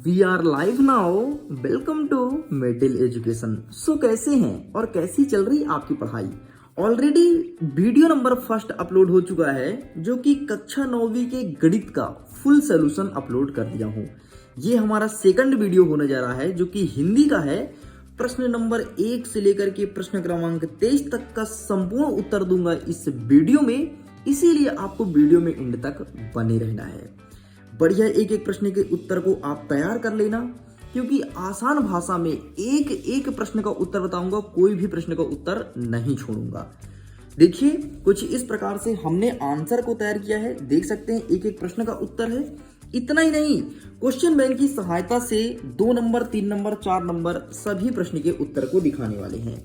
We are live now. Welcome to Middle Education. So कैसे हैं और कैसी चल रही आपकी पढ़ाई? Already video number first upload हो चुका है, जो कि कक्षा 9वीं के गणित का फुल सोल्यूशन अपलोड कर दिया हूं। ये हमारा सेकंड वीडियो होने जा रहा है, जो कि हिंदी का है। प्रश्न नंबर 1 से लेकर के प्रश्न क्रमांक 23 तक का संपूर्ण उत्तर दूंगा इस वीडियो में, इसीलिए आपको वीडियो में एंड तक बने रहना है। बढ़िया एक एक प्रश्न के उत्तर को आप तैयार कर लेना, क्योंकि आसान भाषा में एक एक प्रश्न का उत्तर बताऊंगा, कोई भी प्रश्न का उत्तर नहीं छोड़ूंगा। देखिए कुछ इस प्रकार से हमने आंसर को तैयार किया है, देख सकते हैं एक एक प्रश्न का उत्तर है। इतना ही नहीं, क्वेश्चन बैंक की सहायता से 2 नंबर 3 नंबर 4 नंबर सभी प्रश्न के उत्तर को दिखाने वाले हैं।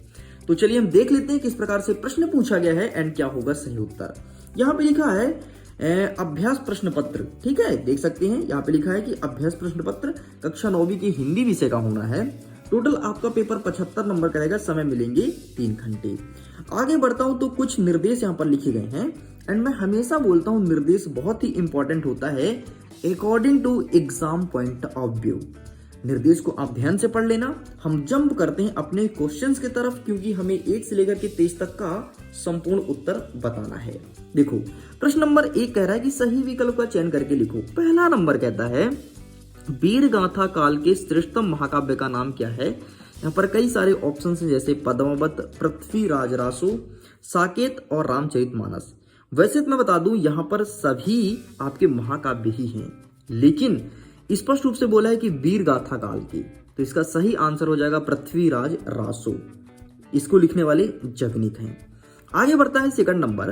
तो चलिए हम देख लेते हैं किस प्रकार से प्रश्न पूछा गया है एंड क्या होगा सही उत्तर। यहाँ पे लिखा है अभ्यास प्रश्न पत्र, ठीक है, देख सकते हैं यहाँ पे लिखा है कि अभ्यास प्रश्न पत्र कक्षा 9वीं की हिंदी विषय का होना है। टोटल आपका पेपर 75 नंबर का रहेगा, समय मिलेंगे 3 घंटे। आगे बढ़ता हूं तो कुछ निर्देश यहाँ पर लिखे गए हैं एंड मैं हमेशा बोलता हूं निर्देश बहुत ही इंपॉर्टेंट होता है according to exam point of view. निर्देश को आप ध्यान से पढ़ लेना। हम जंप करते हैं अपने क्वेश्चंस की तरफ, क्योंकि हमें 1 से लेकर के 23 तक का संपूर्ण उत्तर बताना है। देखो प्रश्न नंबर 1 कह रहा है कि सही विकल्प का चयन करके लिखो। पहला नंबर कहता है वीर गाथा काल के श्रेष्ठतम महाकाव्य का नाम क्या है। यहाँ पर कई सारे ऑप्शन हैं, जैसे पद्मावत, पृथ्वीराज रासो, साकेत और रामचरितमानस। वैसे तो मैं बता दूं यहाँ पर सभी आपके महाकाव्य ही हैं, लेकिन स्पष्ट रूप से बोला है कि वीर गाथा काल की, तो इसका सही आंसर हो जाएगा पृथ्वीराज रासो। इसको लिखने वाले जगनीत हैं। आगे बढ़ता है सेकंड नंबर,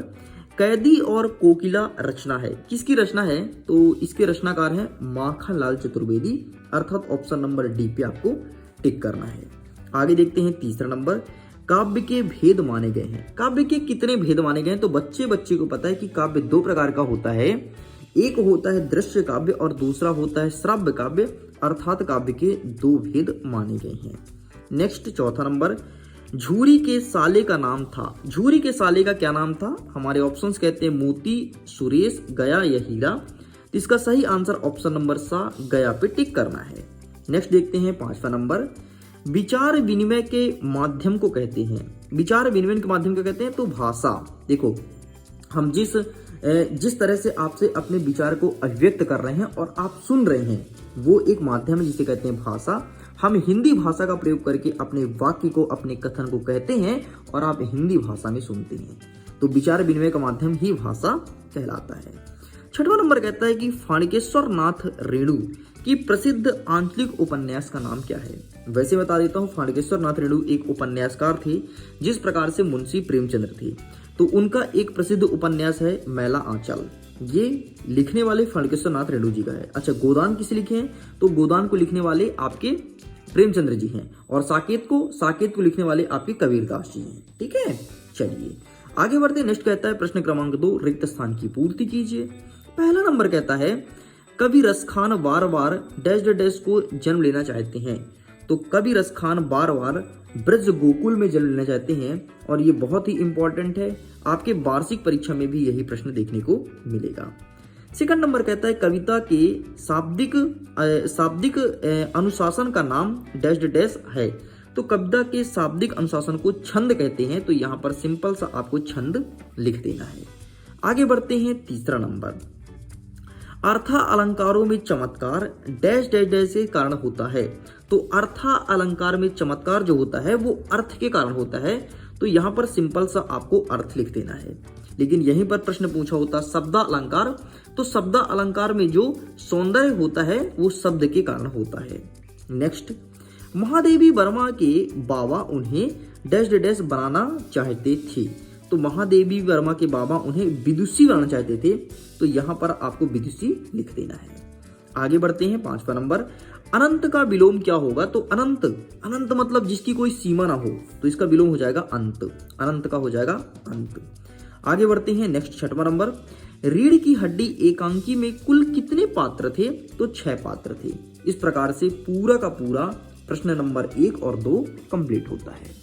कैदी और कोकिला रचना है, किसकी रचना है? तो इसके रचनाकार हैं माखनलाल चतुर्वेदी, अर्थात ऑप्शन नंबर डी पे आपको टिक करना है। आगे देखते हैं तीसरा नंबर, काव्य के भेद माने गए हैं। काव्य के कितने भेद माने गए हैं? तो बच्चे को पता है कि काव्य 2 प्रकार का होता है, एक होता है दृश्य काव्य और दूसरा होता है श्राव्य काव्य, अर्थात काव्य के 2 भेद माने गए हैं। नेक्स्ट चौथा नंबर, झूरी के साले का नाम था। झूरी के साले का क्या नाम था? हमारे ऑप्शंस कहते हैं मोती, सुरेश, गया या हीरा। तो इसका सही आंसर ऑप्शन नंबर सा, गया पे टिक करना है। नेक्स्ट देखते हैं 5वां नंबर, विचार विनिमय के माध्यम को कहते हैं। विचार विनिमय के माध्यम को कहते हैं तो भाषा। देखो हम जिस तरह से आपसे अपने विचार को अभिव्यक्त कर रहे हैं और आप सुन रहे हैं, वो एक माध्यम है जिसे कहते हैं भाषा। हम हिंदी भाषा का प्रयोग करके अपने वाक्य को, अपने कथन को कहते हैं और आप हिंदी भाषा में सुनते हैं, तो विचार विनिमय का माध्यम ही भाषा कहलाता है। 6वां नंबर कहता है कि फाणिकेश्वर नाथ रेणु की प्रसिद्ध आंचलिक उपन्यास का नाम क्या है? वैसे बता देता हूँ, फाणिकेश्वर नाथ रेणु एक उपन्यासकार थे, जिस प्रकार से मुंशी प्रेमचंद्र थे, तो उनका एक प्रसिद्ध उपन्यास है मैला आंचल। ये लिखने वाले फाणिकेश्वर नाथ रेणु जी का है। अच्छा, गोदान किसे लिखे हैं? तो गोदान को लिखने वाले आपके प्रेमचंद्र जी हैं, और साकेत को लिखने वाले आपके कबीरदास जी हैं। ठीक है, चलिए आगे बढ़ते। नेक्स्ट कहता है प्रश्न क्रमांक 2, रिक्त स्थान की पूर्ति कीजिए। पहला नंबर कहता है कवि रसखान बार बार डैश डैश को जन्म लेना चाहते हैं। तो कवि रसखान बार बार ब्रज गोकुल में जन्म लेना चाहते हैं, और ये बहुत ही इंपॉर्टेंट है, आपके वार्षिक परीक्षा में भी यही प्रश्न देखने को मिलेगा। सेकंड नंबर कहता है कविता के शाब्दिक अनुशासन का नाम डैश डैश है। तो कविता के शाब्दिक अनुशासन को छंद कहते हैं, तो यहाँ पर सिंपल सा आपको छंद लिख देना है। आगे बढ़ते हैं तीसरा नंबर, अर्था अलंकारों में चमत्कार डैश डैश डैश के कारण होता है। तो अर्था अलंकार में चमत्कार जो होता है वो अर्थ के कारण होता है, तो यहाँ पर सिंपल सा आपको अर्थ लिख देना है। लेकिन यहीं पर प्रश्न पूछा होता शब्द अलंकार, तो शब्द अलंकार में जो सौंदर्य होता है वो शब्द के कारण होता है। नेक्स्ट, महादेवी वर्मा के बाबा उन्हें डैश डैश बनाना चाहते थे। तो महादेवी वर्मा के बाबा उन्हें विदुषी बनाना चाहते थे, तो यहां पर आपको विदुषी लिख देना है। आगे बढ़ते हैं 5वां नंबर, अनंत का विलोम क्या होगा? तो अनंत मतलब जिसकी कोई सीमा ना हो, तो इसका विलोम हो जाएगा अंत। अनंत का हो जाएगा अंत। आगे बढ़ते हैं नेक्स्ट 6वां नंबर, रीढ़ की हड्डी एकांकी में कुल कितने पात्र थे? तो 6 पात्र थे। इस प्रकार से पूरा का पूरा प्रश्न नंबर 1 और 2 कंप्लीट होता है।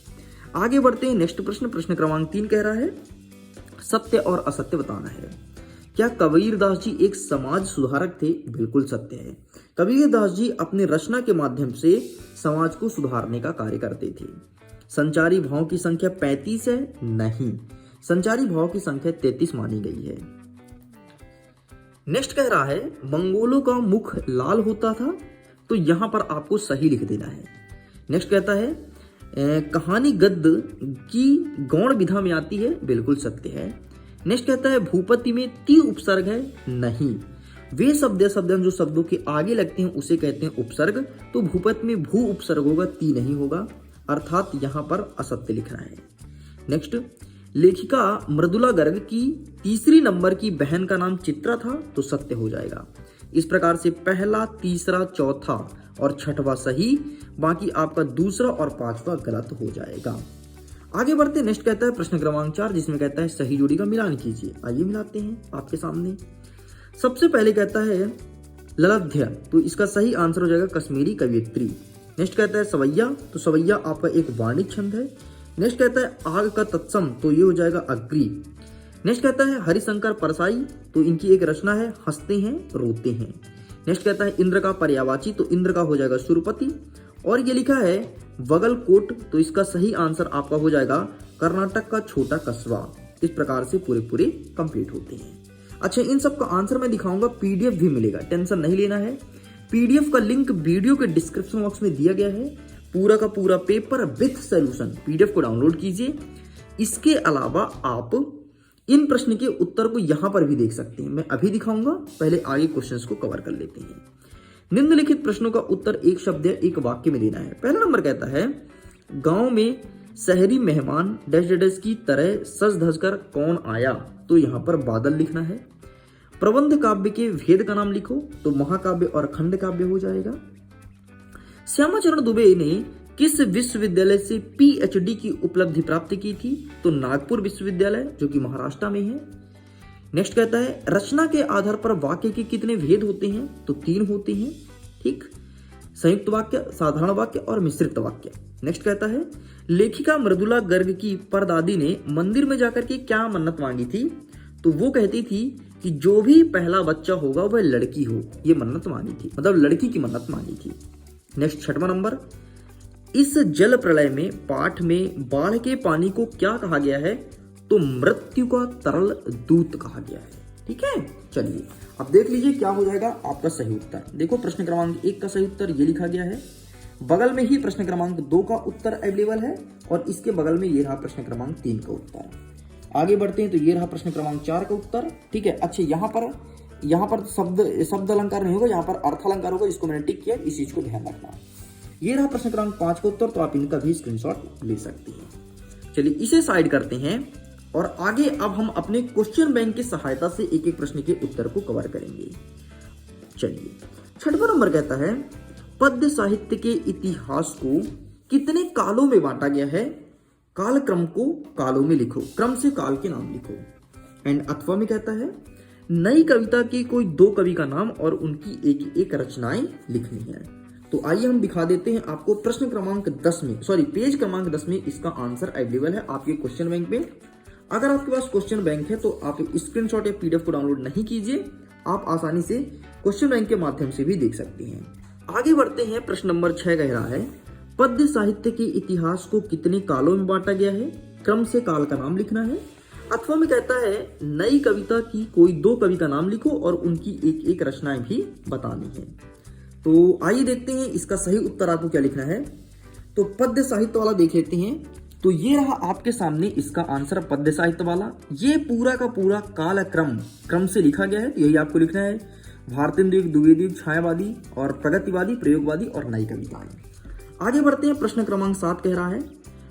आगे बढ़ते हैं नेक्स्ट प्रश्न क्रमांक 3 कह रहा है सत्य और असत्य बताना है। क्या कबीरदास जी एक समाज सुधारक थे? बिल्कुल सत्य है। कबीरदास जी अपने रचना के माध्यम से समाज को सुधारने का कार्य करते थे। संचारी भाव की संख्या 35 है? नहीं, संचारी भाव की संख्या 33 मानी गई है। नेक्स्ट कह रहा है मंगोलों का मुख लाल होता था, तो यहां पर आपको सही लिख देना है। नेक्स्ट कहता है कहानी गद्य की गौण विधा में आती है? बिल्कुल सत्य है। नेक्स्ट कहता है भूपति में ती उपसर्ग है? नहीं, वे शब्द जो शब्दों के आगे लगते हैं उसे कहते हैं उपसर्ग, तो भूपति में भू उपसर्ग होगा, ती नहीं होगा, अर्थात यहां पर असत्य लिखना है। नेक्स्ट, लेखिका मृदुला गर्ग की तीसरी नंबर की बहन का नाम चित्रा था, तो सत्य हो जाएगा। इस प्रकार से पहला, तीसरा, चौथा और छठवां सही, बाकी आपका दूसरा और पांचवा गलत हो जाएगा। आगे बढ़ते, नेक्स्ट कहता है प्रश्न क्रमांक 4, जिसमें कहता है सही जोड़ी का मिलान कीजिए। आइए मिलाते हैं आपके सामने। सबसे पहले कहता है ललध्य, तो इसका सही आंसर हो जाएगा कश्मीरी कवियत्री। नेक्स्ट कहता है सवैया, तो सवैया आपका एक वाणिज्य छंद है। नेक्स्ट कहता है आग का तत्सम, तो ये हो जाएगा अग्री। नेक्स्ट कहता है हरिशंकर परसाई, तो इनकी एक रचना है हंसते हैं रोते हैं। नेक्स्ट कहता है इंद्र का पर्यायवाची, तो इंद्र का हो जाएगा सुरपति। और ये लिखा है बगलकोट, तो इसका सही आंसर आपका हो जाएगा कर्नाटक का छोटा कस्बा। इस प्रकार से पूरे कंप्लीट होते हैं। अच्छा, इन सब का आंसर मैं दिखाऊंगा, पीडीएफ भी मिलेगा, टेंशन नहीं लेना है। पीडीएफ का लिंक वीडियो के डिस्क्रिप्शन बॉक्स में दिया गया है। पूरा का पूरा पेपर विथ सॉल्यूशन पीडीएफ को डाउनलोड कीजिए। इसके अलावा आप इन प्रश्न के उत्तर को यहां पर भी देख सकते हैं। मैं अभी दिखाऊंगा, पहले आगे क्वेश्चंस को कवर कर लेते हैं। निम्नलिखित प्रश्नों का उत्तर एक शब्द या एक वाक्य में देना है। पहला नंबर कहता है गांव में शहरी मेहमान डैश डैश की तरह सज धज कर कौन आया, तो यहां पर बादल लिखना है। प्रबंध काव्य के भेद का नाम लिखो, तो महाकाव्य और खंड काव्य हो जाएगा। श्यामाचरण दुबे ने किस विश्वविद्यालय से पीएचडी की उपलब्धि प्राप्त की थी, तो नागपुर विश्वविद्यालय जो कि महाराष्ट्र में है। नेक्स्ट कहता है रचना के आधार पर वाक्य के कितने भेद होते हैं, तो 3 होते हैं। ठीक, संयुक्त वाक्य, साधारण वाक्य और मिश्रित वाक्य। नेक्स्ट कहता है लेखिका मृदुला गर्ग की परदादी ने मंदिर में जाकर के क्या मन्नत मांगी थी, तो वो कहती थी कि जो भी पहला बच्चा होगा वह लड़की हो, ये मन्नत मांगी थी, मतलब लड़की की मन्नत मांगी थी। नेक्स्ट 6वां नंबर, इस जल प्रलय में पाठ में बाढ़ के पानी को क्या कहा गया है, तो मृत्यु का तरल दूत कहा गया है। ठीक है, चलिए अब देख लीजिए क्या हो जाएगा आपका सही उत्तर। देखो प्रश्न क्रमांक 1 का सही उत्तर ये लिखा गया है, बगल में ही प्रश्न क्रमांक 2 का उत्तर अवेलेबल है, और इसके बगल में ये रहा प्रश्न क्रमांक 3 का उत्तर। आगे बढ़ते हैं, तो ये रहा प्रश्न क्रमांक 4 का उत्तर। ठीक है, अच्छा यहाँ पर शब्द अलंकार नहीं होगा, यहाँ पर अर्थ अलंकार होगा, जिसको मैंने टिक किया, इस चीज को ध्यान रखना। ये रहा प्रश्न क्रमांक 5 का उत्तर, तो आप इनका भी स्क्रीनशॉट ले सकते हैं। चलिए इसे साइड करते हैं और आगे अब हम अपने क्वेश्चन बैंक की सहायता से एक एक प्रश्न के उत्तर को कवर करेंगे। चलिए 6वां नंबर कहता है पद्य साहित्य के इतिहास को कितने कालों में बांटा गया है, कालक्रम को कालों में लिखो, क्रम से काल के नाम लिखो। एंड अथवा में कहता है नई कविता के कोई 2 कवि का नाम और उनकी एक एक रचनाएं लिखनी है। तो आइए हम दिखा देते हैं आपको प्रश्न क्रमांक 10 में, पेज क्रमांक 10 में इसका आंसर अवेलेबल है आपके क्वेश्चन बैंक पे। अगर आपके पास क्वेश्चन बैंक है तो आप स्क्रीनशॉट या पीडीएफ को डाउनलोड नहीं कीजिए, आप आसानी से क्वेश्चन बैंक के माध्यम से भी देख सकते हैं। आगे बढ़ते हैं, प्रश्न नंबर 6 कह रहा है पद्य साहित्य के इतिहास को कितने कालों में बांटा गया है, क्रम से काल का नाम लिखना है। अथवा में कहता है नई कविता की कोई 2 कवि का नाम लिखो और उनकी एक एक रचनाएं भी बतानी है। तो आइए देखते हैं इसका सही उत्तर आपको क्या लिखना है। तो पद्य साहित्य वाला देख लेते हैं, तो ये रहा आपके सामने इसका आंसर पद्य साहित्य वाला। ये पूरा का पूरा काल क्रम से लिखा गया है, तो यही आपको लिखना है। भारतेंदु द्विवेदी, छायावादी और प्रगतिवादी, प्रयोगवादी और नई कविताएं। आगे बढ़ते हैं, प्रश्न क्रमांक 7 कह रहा है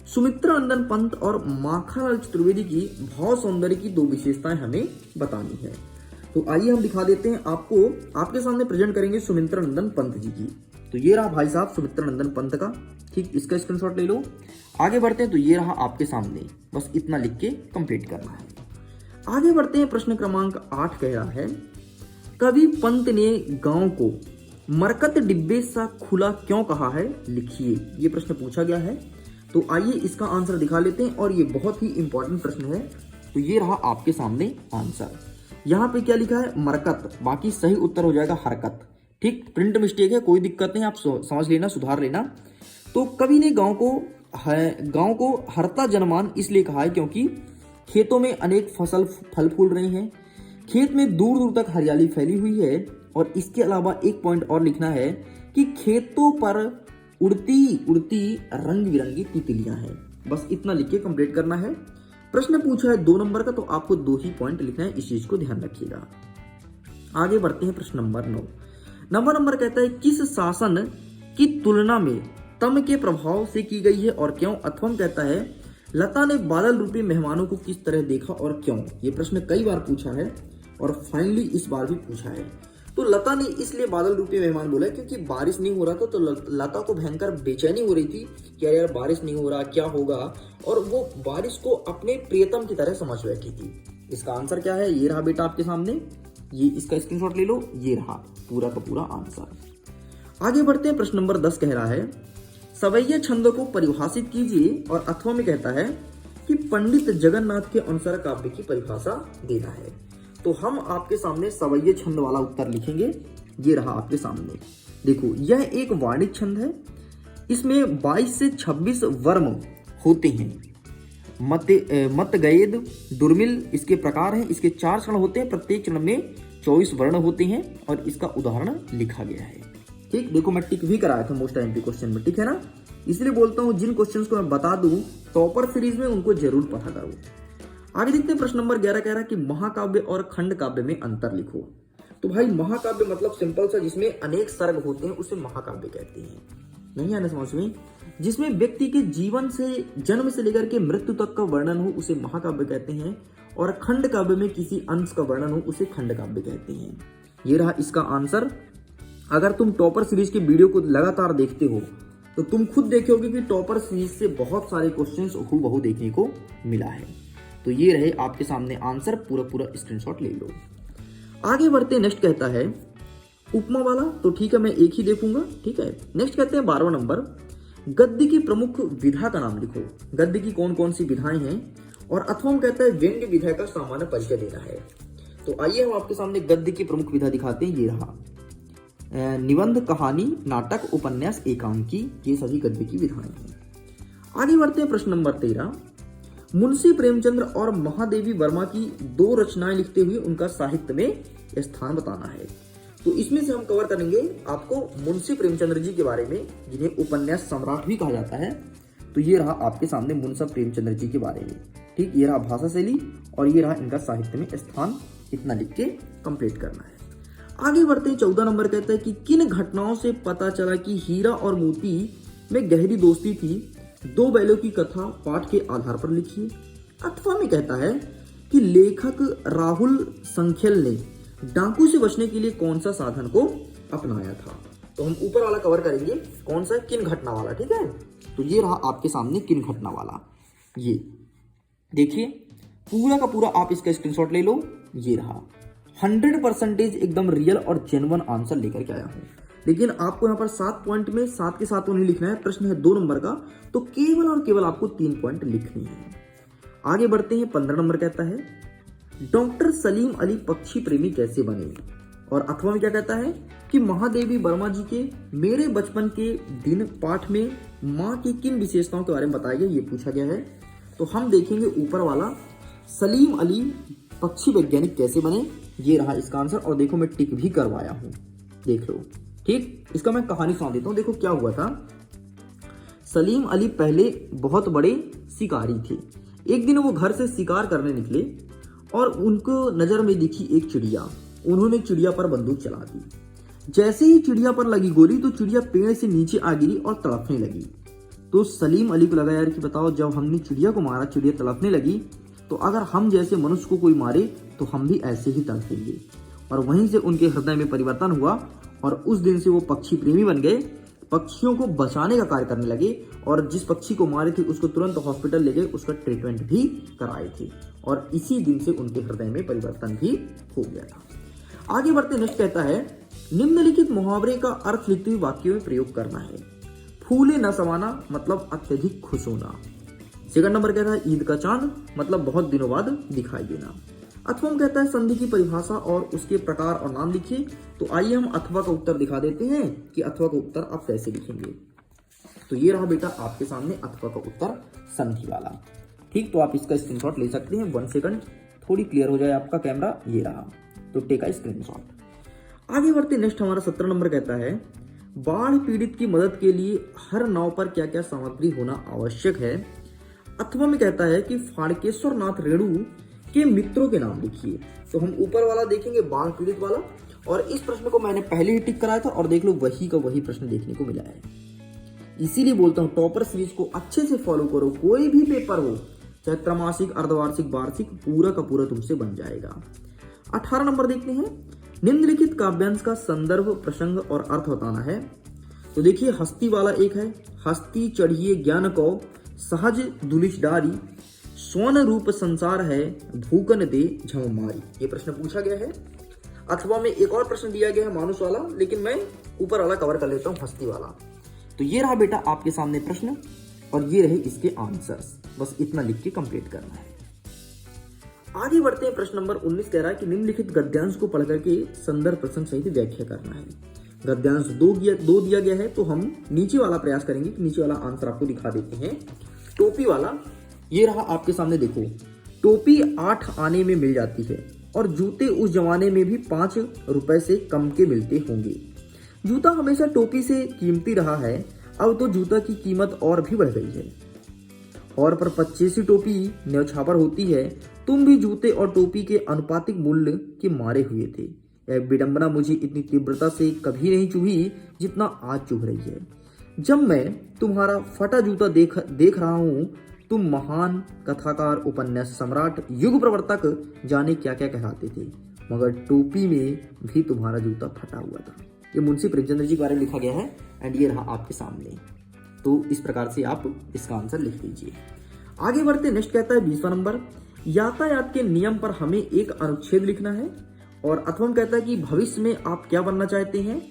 सुमित्रा नंदन पंत और माखनलाल चतुर्वेदी की भाव सौंदर्य की 2 विशेषताएं हमें बतानी है। तो आइए हम दिखा देते हैं आपको, आपके सामने प्रेजेंट करेंगे सुमित्रा नंदन पंत जी की। तो ये रहा भाई साहब सुमित्रा नंदन पंत का, ठीक, इसका स्क्रीनशॉट ले लो। आगे बढ़ते हैं, तो ये रहा आपके सामने, बस इतना लिख के कंप्लीट करना है। आगे बढ़ते हैं, प्रश्न क्रमांक 8 कह रहा है कवि पंत ने गांव को मरकत डिब्बे सा खुला क्यों कहा है, लिखिए। ये प्रश्न पूछा गया है, तो आइए इसका आंसर दिखा लेते हैं, और ये बहुत ही इंपॉर्टेंट प्रश्न है। तो ये रहा आपके सामने आंसर। यहाँ पे क्या लिखा है, मरकत, बाकी सही उत्तर हो जाएगा हरकत। ठीक, प्रिंट मिस्टेक है, कोई दिक्कत नहीं, आप समझ लेना, सुधार लेना। तो कवि ने गांव को हरता जनमान इसलिए कहा है क्योंकि खेतों में अनेक फल फूल रहे हैं, खेत में दूर दूर तक हरियाली फैली हुई है, और इसके अलावा एक पॉइंट और लिखना है कि खेतों पर उड़ती उड़ती रंग बिरंगी तितलियां हैं। बस इतना लिख के कंप्लीट करना है। प्रश्न पूछा है 2 नंबर का, तो आपको 2 ही पॉइंट लिखना है, इस चीज को ध्यान रखिएगा। आगे बढ़ते हैं, प्रश्न नंबर 9। नंबर कहता है किस शासन की तुलना में तम के प्रभाव से की गई है और क्यों। अथवा कहता है लता ने बादल रूपी मेहमानों को किस तरह देखा और क्यों। ये प्रश्न कई बार पूछा है और फाइनली इस बार भी पूछा है। तो लता ने इसलिए बादल रूपी मेहमान बोला क्योंकि बारिश नहीं हो रहा था, तो लता को भयंकर बेचैनी हो रही थी कि यार बारिश नहीं हो रहा, क्या होगा, और वो बारिश को अपने प्रियतम की तरह समझ बैठी थी। इसका आंसर क्या है, ये रहा बेटा आपके सामने, ये इसका स्क्रीनशॉट ले लो, ये रहा पूरा का पूरा आंसर। आगे बढ़ते हैं, प्रश्न नंबर 10 कह रहा है सवैया छंद को परिभाषित कीजिए, और अथवा में कहता है कि पंडित जगन्नाथ के अनुसार काव्य की परिभाषा देना है। तो हम आपके सामने सवैया छंद वाला उत्तर लिखेंगे, ये रहा आपके सामने। देखो यह एक वाणिज्य छंद है, इसमें 22 से 26 वर्म होते हैं। मतगयेद दुर्मिल इसके प्रकार हैं, इसके 4 चरण होते हैं, प्रत्येक चरण में 24 वर्ण होते हैं, और इसका उदाहरण लिखा गया है। ठीक, देखो मैं टिक भी कराया था मोस्ट एमपी क्वेश्चन में, ठीक है ना, इसलिए बोलता हूं जिन क्वेश्चंस को मैं बता दूं टॉपर सीरीज में उनको जरूर पता करो। आगे देखते हैं, प्रश्न नंबर 11 कह रहा है कि महाकाव्य और खंड काव्य में अंतर लिखो। तो भाई महाकाव्य मतलब सिंपल सा जिसमें अनेक सर्ग होते हैं उसे महाकाव्य कहते हैं, नहीं आने समझ में। जिसमें व्यक्ति के जीवन से जन्म से लेकर के मृत्यु तक का वर्णन हो उसे महाकाव्य कहते हैं, और खंड काव्य में किसी अंश का वर्णन हो उसे खंड काव्य कहते हैं। ये रहा इसका आंसर। अगर तुम टॉपर सीरीज के वीडियो को लगातार देखते हो तो तुम खुद देखोगे कि टॉपर सीरीज से बहुत सारे क्वेश्चंस हूबहू देखने को मिला है। तो ये रहे आपके सामने आंसर, पूरा स्क्रीनशॉट ले लो। आगे बढ़ते, नेक्स्ट कहता है उपमा वाला, तो ठीक है मैं एक ही देखूंगा, ठीक है। नेक्स्ट कहते हैं 12वां नंबर, गद्य की प्रमुख विधा का नाम लिखो। गद्य की कौन कौन सी विधाएं हैं, और अथवा कहता है व्यंग्य विधा का सामान्य परिचय देना है। तो आइए हम आपके सामने गद्य की प्रमुख विधा दिखाते हैं, ये रहा। निबंध, कहानी, नाटक, उपन्यास, एकांकी, ये सभी गद्य की विधाएं हैं। आगे बढ़ते हैं, प्रश्न नंबर 13, मुंशी प्रेमचंद्र और महादेवी वर्मा की 2 रचनाएं लिखते हुए उनका साहित्य में स्थान बताना है। तो इसमें से हम कवर करेंगे आपको मुंशी प्रेमचंद्र जी के बारे में, जिन्हें उपन्यास सम्राट भी कहा जाता है। तो ये रहा आपके सामने मुंशी प्रेमचंद्र जी के बारे में, ठीक, ये रहा भाषा शैली, और ये रहा इनका साहित्य में स्थान, इतना लिख के कंप्लीट करना है। आगे बढ़ते हैं, 14 नंबर कहता है कि किन घटनाओं से पता चला कि हीरा और मोती में गहरी दोस्ती थी। 2 बैलों की कथा पाठ के आधार पर लिखिए। अथवा में कहता है कि लेखक राहुल संख्यल ने डाकू से बचने के लिए कौन सा साधन को अपनाया था। तो हम ऊपर वाला कवर करेंगे, कौन सा, किन घटना वाला, ठीक है। तो ये रहा आपके सामने किन घटना वाला, ये देखिए पूरा का पूरा आप इसका स्क्रीनशॉट ले लो, ये रहा। 100% एकदम रियल और जेन्युइन आंसर लेकर के आया हूं। लेकिन आपको यहाँ पर 7 पॉइंट में 7 के 7 नहीं लिखना है, प्रश्न है 2 नंबर का, तो केवल और केवल आपको 3 पॉइंट लिखनी है। आगे बढ़ते हैं, 15 नंबर कहता है डॉक्टर सलीम अली पक्षी प्रेमी कैसे बने, और अथवा में क्या कहता है कि महादेवी वर्मा जी के मेरे बचपन के दिन पाठ में माँ की किन विशेषताओं के बारे में बताया गया, ये पूछा गया है। तो हम देखेंगे ऊपर वाला, सलीम अली पक्षी वैज्ञानिक कैसे बने, ये रहा इसका आंसर। और देखो मैं टिक भी करवाया हूं, देख लो, ठीक। इसका मैं कहानी सुना देता हूं। देखो क्या हुआ था, सलीम अली पहले बहुत बड़े शिकारी थे। एक दिन वो घर से शिकार करने निकले और उनको नजर में दिखी एक चिड़िया। उन्होंने चिड़िया पर बंदूक चला दी। जैसे ही चिड़िया पर लगी गोली तो चिड़िया पेड़ से नीचे आ गिरी और तड़पने लगी। तो सलीम अली को लगा यार कि बताओ, जब हमने चिड़िया को मारा, चिड़िया तड़पने लगी, तो अगर हम जैसे मनुष्य को कोई मारे तो हम भी ऐसे ही तड़पेंगे। और वहीं से उनके हृदय में परिवर्तन हुआ और उस दिन से वो पक्षी प्रेमी बन गए। पक्षियों को बचाने का कार्य करने लगे और जिस पक्षी को मारे थे उसको तुरंत हॉस्पिटल ले गए, उसका ट्रीटमेंट भी कराए थे। और इसी दिन से उनके हृदय में परिवर्तन भी हो गया था। आगे बढ़ते, नेक्स्ट कहता है निम्नलिखित मुहावरे का अर्थ लिखते हुए वाक्य में प्रयोग करना है। फूले न समाना मतलब अत्यधिक खुश होना। सेकंड नंबर कहता है ईद का चांद मतलब बहुत दिनों बाद दिखाई देना। अथवा कहता है संधि की परिभाषा और उसके प्रकार और नाम लिखिए। तो आइए हम अथवा का उत्तर दिखा देते हैं कि अथवा का उत्तर आप कैसे लिखेंगे। तो ये रहा बेटा आपके सामने अथवा का उत्तर संधि वाला। ठीक, तो आप इसका स्क्रीनशॉट ले सकते हैं। 1 सेकंड, थोड़ी क्लियर हो जाए आपका कैमरा। ये रहा, तो टेक आ स्क्रीनशॉट। आगे बढ़ते, नेक्स्ट हमारा 17 नंबर कहता है बाढ़ पीड़ित की मदद के लिए हर नाव पर क्या क्या सामग्री होना आवश्यक है। अथवा में कहता है कि फाड़केश्वर नाथ रेणु के मित्रों के नाम लिखिए। तो हम ऊपर वाला देखेंगे, बाढ़ पीड़ित वाला, और इस प्रश्न को मैंने पहले ही टिक कराया था और देख लो वही का वही प्रश्न देखने को मिला है। इसीलिए बोलता हूं टॉपर सीरीज को अच्छे से फॉलो करो, कोई भी पेपर हो, चाहे त्रैमासिक, अर्धवार्षिक, वार्षिक, पूरा का पूरा तुमसे बन जाएगा। 18 नंबर देखते हैं, निम्नलिखित काव्यांश का संदर्भ, प्रसंग और अर्थ बताना है। तो देखिए हस्ती वाला एक है, हस्ती चढ़िए ज्ञान को सहज दुलिश डारी, स्वर्ण रूप संसार है भूकन दे झम मारी। ये प्रश्न पूछा गया है। अथवा में एक और प्रश्न दिया गया है मानुष वाला, लेकिन मैं ऊपर वाला कवर कर लेता हूं, हस्ती वाला। तो ये रहा बेटा आपके सामने प्रश्न और ये रहे इसके आंसर्स। बस इतना लिख के कंप्लीट करना है। आगे बढ़ते हैं, प्रश्न नंबर 19 कह रहा है कि निम्नलिखित गद्यांश को पढ़ करके संदर्भ प्रसंग सहित व्याख्या करना है। गद्यांश दो दिया गया है, तो हम नीचे वाला प्रयास करेंगे कि नीचे वाला आंसर आपको दिखा देते हैं। टोपी वाला ये रहा आपके सामने, देखो टोपी 8 आने में मिल जाती है और जूते उस जमाने में भी 5 रुपए से कम के मिलते होंगे। जूता हमेशा टोपी से कीमती रहा है, अब तो जूता की कीमत और भी बढ़ गई है। और पर 25 टोपी न्यौछावर होती है, तुम भी जूते और टोपी के अनुपातिक मूल्य के मारे हुए थे। यह विडंबना मुझे इतनी तीव्रता से कभी नहीं चुभी जितना आज चुभ रही है। जब मैं तुम्हारा फटा जूता देख रहा हूं, तुम महान कथाकार, उपन्यास सम्राट, युग प्रवर्तक जाने क्या क्या कहलाते थे, मगर टोपी में भी तुम्हारा जूता फटा हुआ था। ये मुंशी प्रेमचंद्र जी के बारे में लिखा गया है एंड ये रहा आपके सामने। तो इस प्रकार से आप इसका आंसर लिख दीजिए। आगे बढ़ते, नेक्स्ट कहता है 20वां नंबर, यातायात के नियम पर हमें एक अनुच्छेद लिखना है। और अथवा कहता है कि भविष्य में आप क्या बनना चाहते हैं,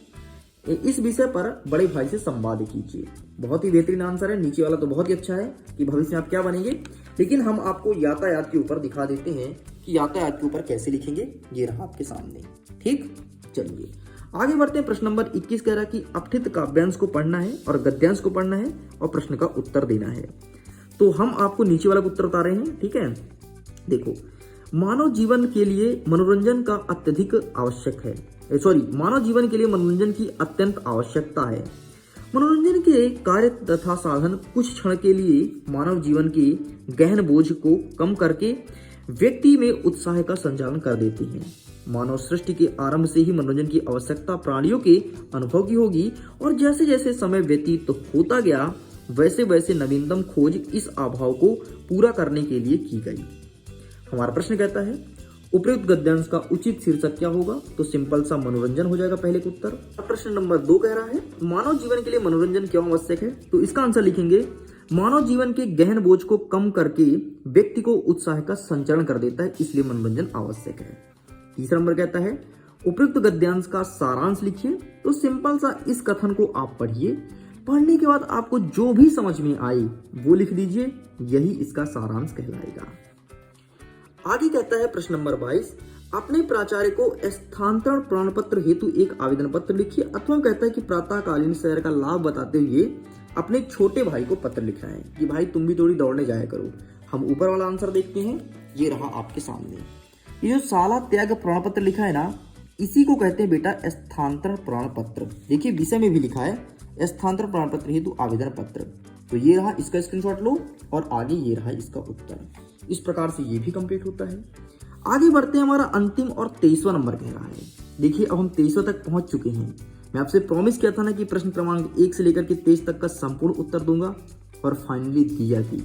इस विषय पर बड़े भाई से संवाद कीजिए। बहुत ही बेहतरीन आंसर है। नीचे वाला तो बहुत ही अच्छा है कि भविष्य में आप क्या बनेंगे, लेकिन हम आपको यातायात के ऊपर दिखा देते हैं कि यातायात के ऊपर कैसे लिखेंगे। ये रहा आपके सामने। ठीक, चलिए आगे बढ़ते हैं। प्रश्न नंबर 21 कह रहा है कि अपठित काव्यांश को पढ़ना है और गद्यांश को पढ़ना है और प्रश्न का उत्तर देना है। तो हम आपको नीचे वाला उत्तर बता रहे हैं। ठीक है, देखो मानव जीवन के लिए मनोरंजन का अत्यधिक आवश्यक है, मानव जीवन के लिए मनोरंजन की अत्यंत आवश्यकता है। मनोरंजन के कार्य तथा साधन कुछ क्षण के लिए मानव जीवन के गहन बोझ को कम करके व्यक्ति में उत्साह का संचालन कर देती हैं। मानव सृष्टि के आरंभ से ही मनोरंजन की आवश्यकता प्राणियों के अनुभव की होगी और जैसे जैसे समय व्यतीत होता गया वैसे वैसे नवीनतम खोज इस अभाव को पूरा करने के लिए की गई। हमारा प्रश्न कहता है उपयुक्त गद्यांश का उचित शीर्षक क्या होगा। तो सिंपल सा मनोरंजन हो जाएगा पहले का उत्तर। प्रश्न नंबर 2 कह रहा है मानव जीवन के लिए मनोरंजन क्यों आवश्यक है। तो इसका आंसर लिखेंगे मानव जीवन के गहन बोझ को कम करके व्यक्ति को उत्साह का संचरण कर देता है, इसलिए मनोरंजन आवश्यक है। तीसरा नंबर कहता है उपयुक्त गद्यांश का सारांश लिखिए। तो सिंपल सा इस कथन को आप पढ़िए, पढ़ने के बाद आपको जो भी समझ में आए वो लिख दीजिए, यही इसका सारांश कहलाएगा। आगे कहता है प्रश्न नंबर 22 अपने प्राचार्य को स्थानांतरण प्रमाण पत्र हेतु एक आवेदन पत्र लिखिए। अथवा कहता है कि प्रातःकालीन सैर का लाभ बताते हुए अपने छोटे भाई को पत्र लिखा है कि भाई तुम भी थोड़ी दौड़ने जाया करो। हम ऊपर वाला आंसर देखते हैं, ये रहा आपके सामने। ये जो शाला त्याग प्रमाण पत्र लिखा है ना, इसी को कहते हैं बेटा स्थानांतरण प्रमाण पत्र। देखिए विषय में भी लिखा है स्थानांतरण प्रमाण पत्र हेतु आवेदन पत्र। तो ये रहा, इसका स्क्रीनशॉट लो और आगे ये रहा इसका उत्तर। इस प्रकार से ये भी कंप्लीट होता है। आगे बढ़ते हैं, हमारा अंतिम और 23वां नंबर कह रहा है। देखिए अब हम 23वां तक पहुंच चुके हैं। मैं आपसे प्रॉमिस किया था ना कि प्रश्न क्रमांक 1 से लेकर के 23 तक का संपूर्ण उत्तर दूंगा और फाइनली दिया भी।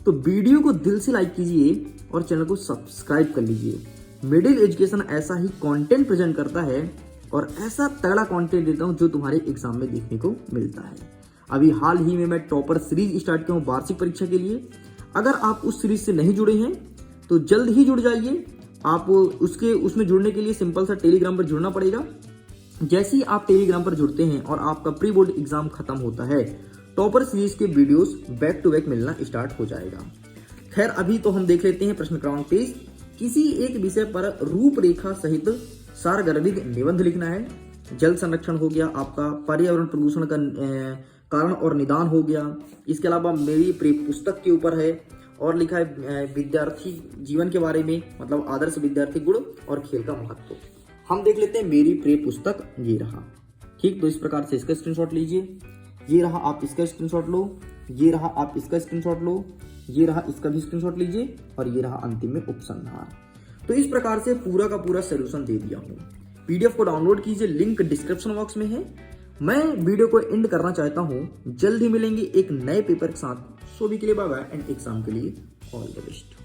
तो वीडियो को दिल से लाइक कीजिए और चैनल को सब्सक्राइब कर लीजिए। मिडिल एजुकेशन ऐसा ही कंटेंट प्रेजेंट करता है और ऐसा तगड़ा कंटेंट देता हूं जो तुम्हारे एग्जाम में देखने को मिलता है। अभी हाल ही में मैं टॉपर सीरीज स्टार्ट किया हूं वार्षिक परीक्षा के लिए। अगर आप उस सीरीज से नहीं जुड़े हैं तो जल्द ही जुड़ जाइए। आप उसमें जुड़ने के लिए सिंपल सा टेलीग्राम पर जुड़ना पड़ेगा। जैसे ही आप टेलीग्राम पर जुड़ते हैं और आपका प्री बोर्ड एग्जाम खत्म होता है, टॉपर सीरीज के वीडियोस बैक टू बैक मिलना स्टार्ट हो जाएगा। खैर अभी तो हम देख लेते हैं प्रश्न क्रमांक 23 किसी एक विषय पर रूपरेखा सहित सारगर्भित निबंध लिखना है। जल संरक्षण हो गया आपका, पर्यावरण प्रदूषण का कारण और निदान हो गया। इसके अलावा मेरी प्रिय पुस्तक के ऊपर है और लिखा है विद्यार्थी जीवन के बारे में, मतलब आदर्श विद्यार्थी गुण और खेल का महत्व। हम देख लेते हैं मेरी प्रिय पुस्तक, ये रहा। ठीक, तो इस प्रकार से इसका स्क्रीनशॉट लीजिए। ये रहा, आप इसका स्क्रीनशॉट लो। ये रहा, आप इसका स्क्रीनशॉट लो। ये रहा, इसका भी स्क्रीनशॉट लीजिए। और ये रहा अंतिम में उपसंहार। तो इस प्रकार से पूरा का पूरा सोल्यूशन दे दिया हूँ। पीडीएफ को डाउनलोड कीजिए, लिंक डिस्क्रिप्शन बॉक्स में है। मैं वीडियो को एंड करना चाहता हूँ। जल्द ही मिलेंगे एक नए पेपर के साथ। सो भी के लिए बाय बाय एंड एग्जाम के लिए ऑल द बेस्ट।